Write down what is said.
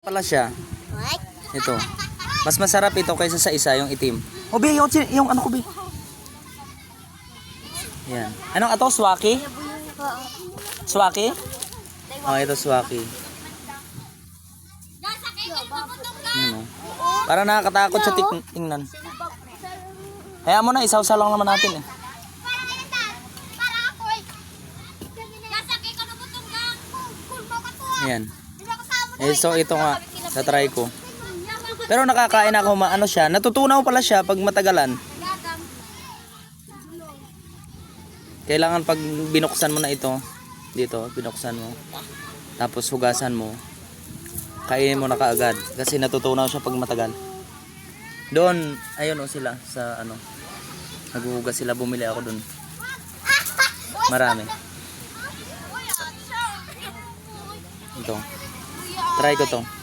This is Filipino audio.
Pala siya. Ito. Mas masarap ito kaysa sa isa, yung itim. O, Bi, yung ano ko, Bi. Yan. Anong ato? Swaki? Swaki? Oh, ito swaki. Ano? Para nakakatakot sa tingnan. Kaya mo na, isaw-saw lang naman natin eh. Ayan. Eh, so ito nga, sa-try ko. Pero nakakain ako, ano siya, natutunaw pala siya pag matagalan. Kailangan pag binuksan mo na ito, dito, binuksan mo. Tapos hugasan mo. Kainin mo na kaagad kasi natutunaw siya pag matagal. Doon, ayun o sila sa ano. Naghuhugas sila, bumili ako doon. Marami. Ito. Try ko to.